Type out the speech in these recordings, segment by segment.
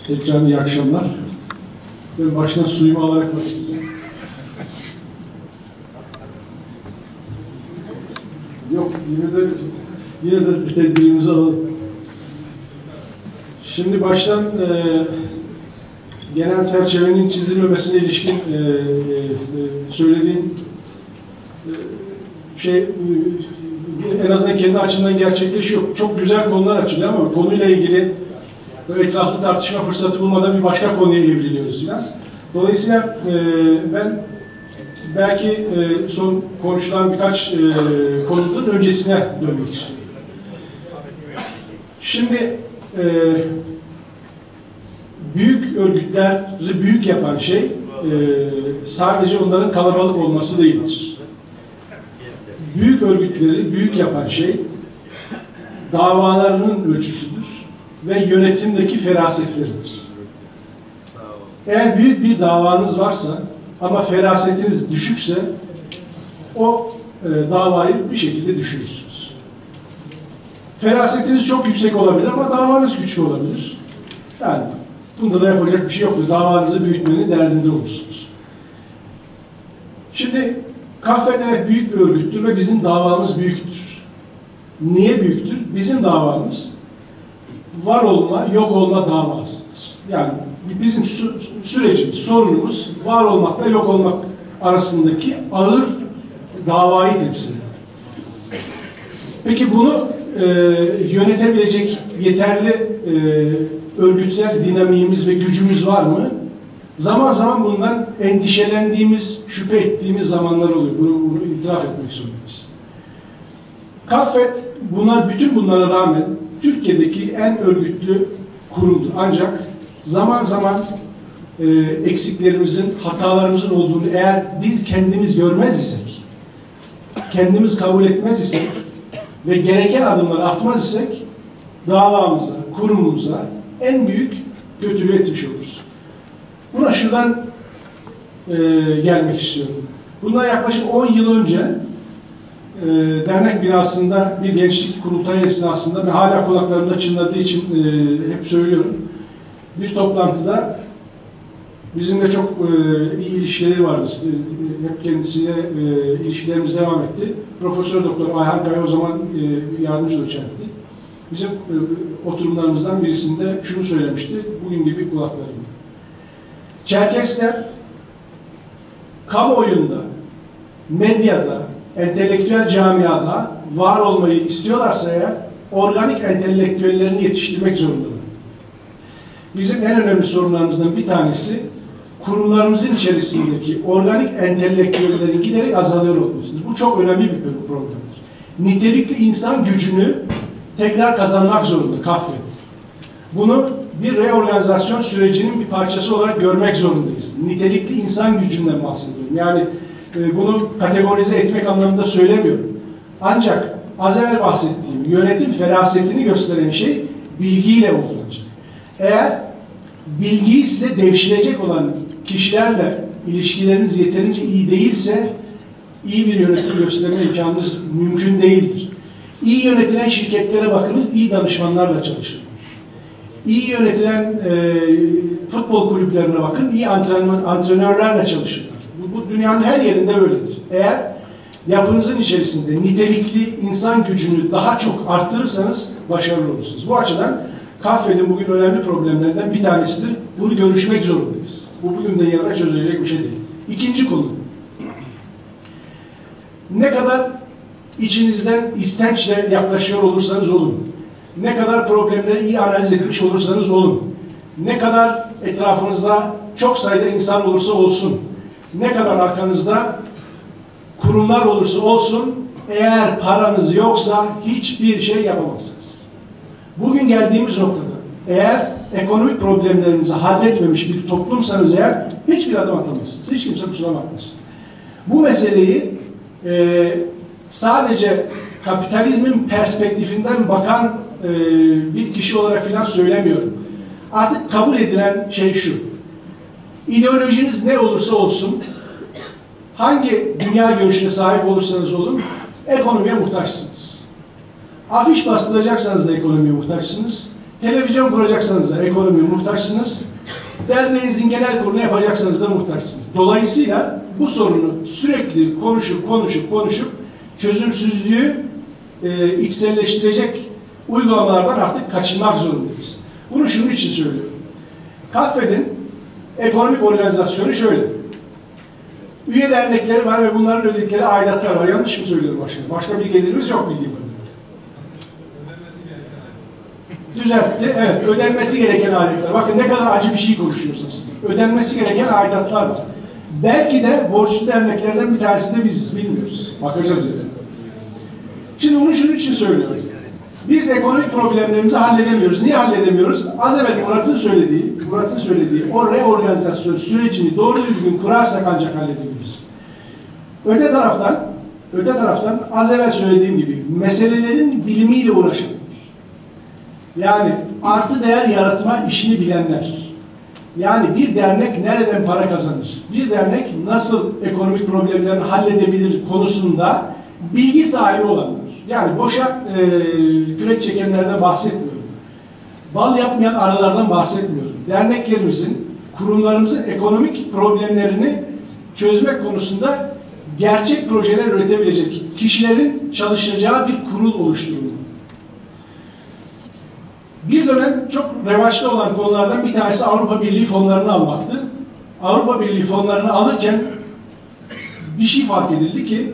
Tekrar iyi akşamlar. Ben baştan suyumu alarak başlayacağım. Yok, yine de tedbirimizi alalım. Şimdi baştan genel çerçevenin çizilmemesine ilişkin söylediğim şey en azından kendi açımdan gerçekleşiyor. Çok güzel konular açılıyor ama konuyla ilgili etraflı tartışma fırsatı bulmadan bir başka konuya evriliyoruz falan. Dolayısıyla ben belki son konuşulan birkaç konunun öncesine dönmek istiyorum. Şimdi büyük örgütleri büyük yapan şey sadece onların kalabalık olması değildir. Büyük örgütleri büyük yapan şey davalarının ölçüsüdür ve yönetimdeki ferasetleridir. Eğer büyük bir davanız varsa ama ferasetiniz düşükse o davayı bir şekilde düşürürsünüz. Ferasetiniz çok yüksek olabilir ama davanız küçük olabilir. Yani bunda da yapacak bir şey yoktur. Davanızı büyütmenin derdinde olursunuz. Şimdi Kaffet evet büyük bir örgüttür ve bizim davamız büyüktür. Niye büyüktür? Bizim davamız var olma, yok olma davasıdır. Yani bizim sürecimiz, sorunumuz var olmakla yok olmak arasındaki ağır davayı temsil eder. Peki bunu yönetebilecek yeterli örgütsel dinamiğimiz ve gücümüz var mı? Zaman zaman bundan endişelendiğimiz, şüphe ettiğimiz zamanlar oluyor. Bunu itiraf etmek zorundayız. Kaffet bütün bunlara rağmen Türkiye'deki en örgütlü kurumdur. Ancak zaman zaman eksiklerimizin, hatalarımızın olduğunu eğer biz kendimiz görmez isek, kendimiz kabul etmez isek ve gereken adımları atmaz isek davamıza, kurumumuza en büyük kötülüğü etmiş oluruz. Buna şuradan gelmek istiyorum. Bundan yaklaşık 10 yıl önce dernek binasında bir gençlik kurultayı esnasında ve hala kulaklarımda çınladığı için hep söylüyorum. Bir toplantıda bizimle çok iyi ilişkileri vardı. Hep kendisiyle ilişkilerimiz devam etti. Profesör Doktor Ayhan Kaya o zaman yardımcı doçentti. Bizim oturumlarımızdan birisinde şunu söylemişti. Bugün gibi kulaklarım. Çerkesler kamuoyunda, medyada, entelektüel camiada var olmayı istiyorlarsa eğer organik entelektüellerini yetiştirmek zorundalar. Bizim en önemli sorunlarımızdan bir tanesi kurumlarımızın içerisindeki organik entelektüellerin giderek azalıyor olmasıdır. Bu çok önemli bir problemdir. Nitelikli insan gücünü tekrar kazanmak zorunda Kaffet. Bunu bir reorganizasyon sürecinin bir parçası olarak görmek zorundayız. Nitelikli insan gücünden bahsediyorum. Yani bunu kategorize etmek anlamında söylemiyorum. Ancak az evvel bahsettiğim yönetim ferasetini gösteren şey bilgiyle olacak. Eğer bilgiyi size devşirecek olan kişilerle ilişkileriniz yeterince iyi değilse iyi bir yönetim gösterme imkanınız mümkün değildir. İyi yönetilen şirketlere bakınız, iyi danışmanlarla çalışın. İyi yönetilen futbol kulüplerine bakın, iyi antrenörlerle çalışırlar. Bu dünyanın her yerinde böyledir. Eğer yapınızın içerisinde nitelikli insan gücünü daha çok arttırırsanız başarılı olursunuz. Bu açıdan Kaffet'in bugün önemli problemlerinden bir tanesidir. Bunu görüşmek zorundayız. Bu bugün de yarına çözülecek bir şey değil. İkinci konu. Ne kadar içinizden istençle yaklaşıyor olursanız olun, ne kadar problemleri iyi analiz etmiş olursanız olun, ne kadar etrafınızda çok sayıda insan olursa olsun, ne kadar arkanızda kurumlar olursa olsun, eğer paranız yoksa hiçbir şey yapamazsınız. Bugün geldiğimiz noktada eğer ekonomik problemlerinizi halletmemiş bir toplumsanız eğer hiçbir adım atamazsınız. Hiç kimse kusura bakmasın. Bu meseleyi sadece kapitalizmin perspektifinden bakan bir kişi olarak filan söylemiyorum. Artık kabul edilen şey şu. İdeolojiniz ne olursa olsun, hangi dünya görüşüne sahip olursanız olun, ekonomiye muhtaçsınız. Afiş bastıracaksanız da ekonomiye muhtaçsınız. Televizyon kuracaksanız da ekonomiye muhtaçsınız. Derneğinizin genel kurulu yapacaksanız da muhtaçsınız. Dolayısıyla bu sorunu sürekli konuşup çözümsüzlüğü içselleştirecek uygulamalardan artık kaçınmak zorundayız. Bunu şunun için söylüyorum. CAFED'in ekonomik organizasyonu şöyle. Üye dernekleri var ve bunların ödedikleri aidatlar var. Yanlış mı söylüyorum başkanım? Başka bir gelirimiz yok bildiğim kadarıyla. Düzeltti. Evet. Ödenmesi gereken aidatlar. Bakın ne kadar acı bir şey konuşuyoruz aslında. Ödenmesi gereken aidatlar var. Belki de borçlu derneklerden bir tanesi de biziz. Bilmiyoruz. Bakacağız öyle. Şimdi bunu şunun için söylüyorum. Biz ekonomik problemlerimizi halledemiyoruz. Niye halledemiyoruz? Az evvel Murat'ın söylediği o reorganizasyon sürecini doğru düzgün kurarsak ancak halledebiliriz. Öte taraftan az evvel söylediğim gibi meselelerin bilimiyle uğraşan, yani artı değer yaratma işini bilenler, yani bir dernek nereden para kazanır, bir dernek nasıl ekonomik problemlerini halledebilir konusunda bilgi sahibi olanlar. Yani boşa kürek çekenlerden bahsetmiyorum. Bal yapmayan arılardan bahsetmiyorum. Derneklerimizin, kurumlarımızın ekonomik problemlerini çözmek konusunda gerçek projeler üretebilecek kişilerin çalışacağı bir kurul oluşturulmalı. Bir dönem çok revaçta olan konulardan bir tanesi Avrupa Birliği fonlarını almaktı. Avrupa Birliği fonlarını alırken bir şey fark edildi ki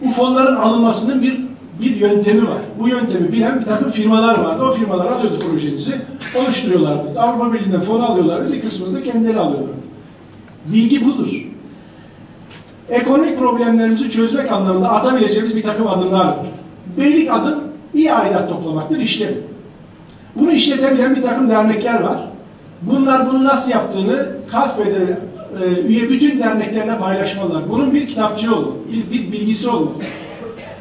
bu fonların alınmasının bir yöntemi var. Bu yöntemi bilen bir takım firmalar vardı. O firmalar alıyordu projenizi, oluşturuyorlardı. Avrupa Birliği'nden fon alıyorlardı, bir kısmını da kendileri alıyorlardı. Bilgi budur. Ekonomik problemlerimizi çözmek anlamında atabileceğimiz bir takım adımlar var. Beylik adım iyi aidat toplamaktır, işlem. Bunu işletebilen bir takım dernekler var. Bunlar bunu nasıl yaptığını CAFED'e üye bütün derneklerine paylaşmalılar. Bunun bir kitapçığı olmalı, bir bilgisi olmalı.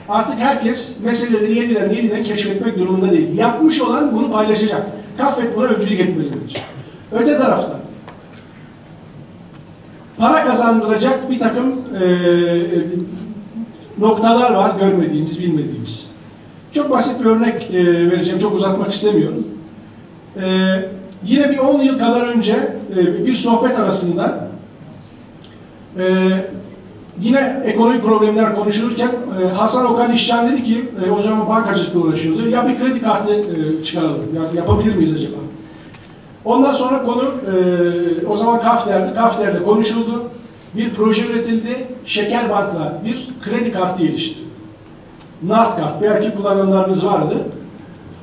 Artık herkes meseleleri yeniden keşfetmek durumunda değil. Yapmış olan bunu paylaşacak. CAFED buna öncülük etmelidir. Öte taraftan para kazandıracak bir takım noktalar var görmediğimiz, bilmediğimiz. Çok basit bir örnek vereceğim, çok uzatmak istemiyorum. Yine bir 10 yıl kadar önce bir sohbet arasında yine ekonomik problemler konuşulurken Hasan Okan İşcan dedi ki, o zaman bankacılıkla uğraşıyordu, ya bir kredi kartı çıkaralım, yapabilir miyiz acaba? Ondan sonra konu o zaman CAFDER'de konuşuldu, bir proje üretildi, Şekerbank'la bir kredi kartı gelişti. Nart kart, belki kullananlarınız vardı.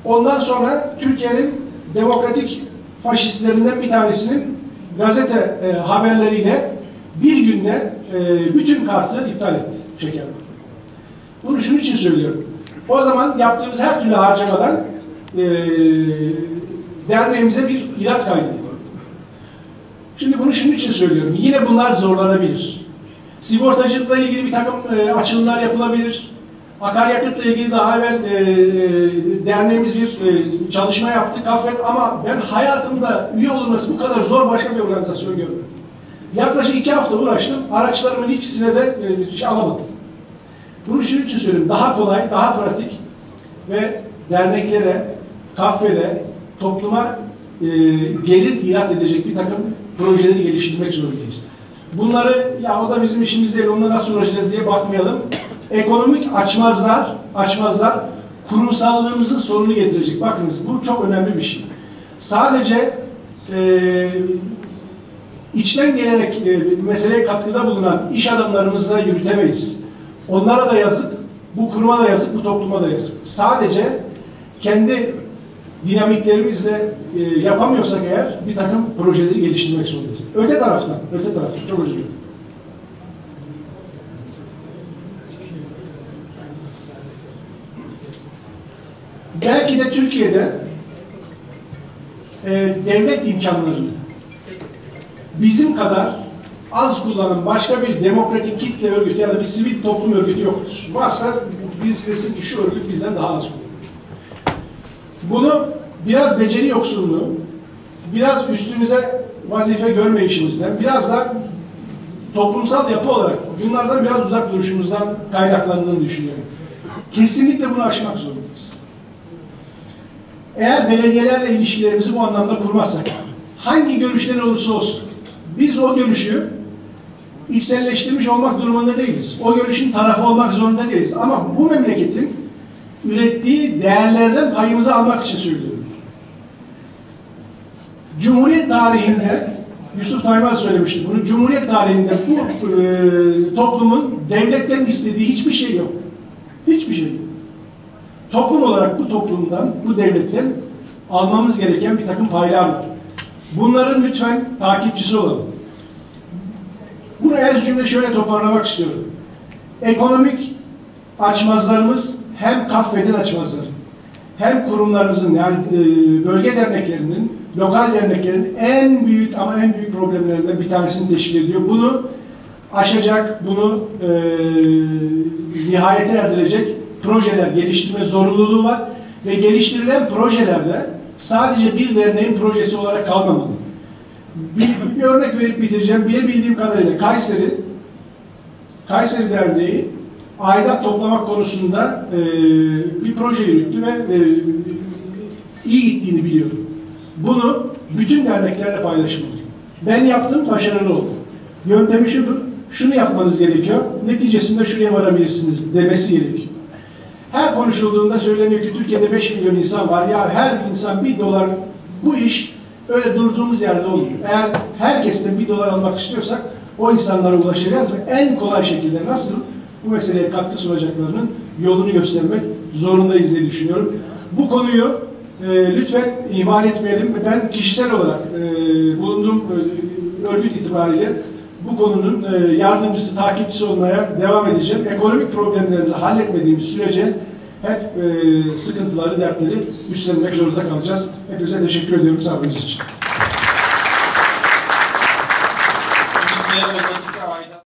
Ondan sonra Türkiye'nin demokratik faşistlerinden bir tanesinin gazete haberleriyle bir günde bütün kartı iptal etti Şekerbank. Bunu şunun için söylüyorum. O zaman yaptığımız her türlü harcamadan derneğimize bir irat kaydedildi. Şimdi bunu şunun için söylüyorum. Yine bunlar zorlanabilir. Sigortacılıkla ilgili bir takım açılımlar yapılabilir. Akaryakıtla ilgili daha evvel derneğimiz bir çalışma yaptı, CAFED, ama ben hayatımda üye olunması bu kadar zor başka bir organizasyon görmedim. Yaklaşık 2 hafta uğraştım, araçlarımın hiçbirine de alamadım. Bunu şunun için söylüyorum, daha kolay, daha pratik ve derneklere, CAFED'e, topluma gelir irat edecek bir takım projeleri geliştirmek zorundayız. Bunları, ya o da bizim işimiz değil, onunla nasıl uğraşacağız diye bakmayalım. Ekonomik açmazlar kurumsallığımızın sorunu getirecek. Bakınız, bu çok önemli bir şey. Sadece içten gelerek meseleye katkıda bulunan iş adamlarımızla yürütemeyiz. Onlara da yazık, bu kuruma da yazık, bu topluma da yazık. Sadece kendi dinamiklerimizle yapamıyorsak eğer bir takım projeleri geliştirmek zorundayız. Öte taraftan, çok özür dilerim. Belki de Türkiye'de devlet imkanlarını bizim kadar az kullanan başka bir demokratik kitle örgütü ya da bir sivil toplum örgütü yoktur. Varsa birisi desin ki şu örgüt bizden daha az kullanıyor. Bunu biraz beceri yoksulluğu, biraz üstümüze vazife görmeyişimizden, biraz da toplumsal yapı olarak bunlardan biraz uzak duruşumuzdan kaynaklandığını düşünüyorum. Kesinlikle bunu aşmak zorundayız. Eğer belediyelerle ilişkilerimizi bu anlamda kurmazsak, hangi görüşten olursa olsun, biz o görüşü içselleştirmiş olmak durumunda değiliz. O görüşün tarafı olmak zorunda değiliz. Ama bu memleketin ürettiği değerlerden payımızı almak için söylüyorum. Cumhuriyet tarihinde, Yusuf Taymaz söylemişti bunu, Cumhuriyet tarihinde bu toplumun devletten istediği hiçbir şey yok. Hiçbir şey yok. Toplum olarak bu toplumdan, bu devletten almamız gereken bir takım paylar var. Bunların lütfen takipçisi olalım. Bunu ez cümle şöyle toparlamak istiyorum. Ekonomik açmazlarımız hem Kaffet'in açmazları, hem kurumlarımızın yani bölge derneklerinin, lokal derneklerin en büyük ama en büyük problemlerinden bir tanesini teşkil ediyor. Bunu aşacak, bunu nihayete erdirecek projeler geliştirme zorunluluğu var ve geliştirilen projelerde sadece bir derneğin projesi olarak kalmamalı. Bir örnek verip bitireceğim. Bilebildiğim kadarıyla Kayseri Derneği aidat toplamak konusunda bir proje yürüttü ve iyi gittiğini biliyorum. Bunu bütün derneklerle paylaşmalı. Ben yaptım, başarılı oldum. Yöntemi şudur, şunu yapmanız gerekiyor, neticesinde şuraya varabilirsiniz demesi gerekiyor. Her konuşulduğunda söyleniyor ki Türkiye'de 5 milyon insan var. Ya her insan $1, bu iş öyle durduğumuz yerde olmuyor. Eğer herkesten $1 almak istiyorsak o insanlara ulaşacağız ve en kolay şekilde nasıl bu meseleye katkı sunacaklarının yolunu göstermek zorundayız diye düşünüyorum. Bu konuyu lütfen ihmal etmeyelim. Ben kişisel olarak bulunduğum örgüt itibariyle bu konunun yardımcısı, takipçisi olmaya devam edeceğim. Ekonomik problemlerimizi halletmediğimiz sürece hep sıkıntıları, dertleri üstlenmek zorunda kalacağız. Hepinize teşekkür ediyorum sabrınız için.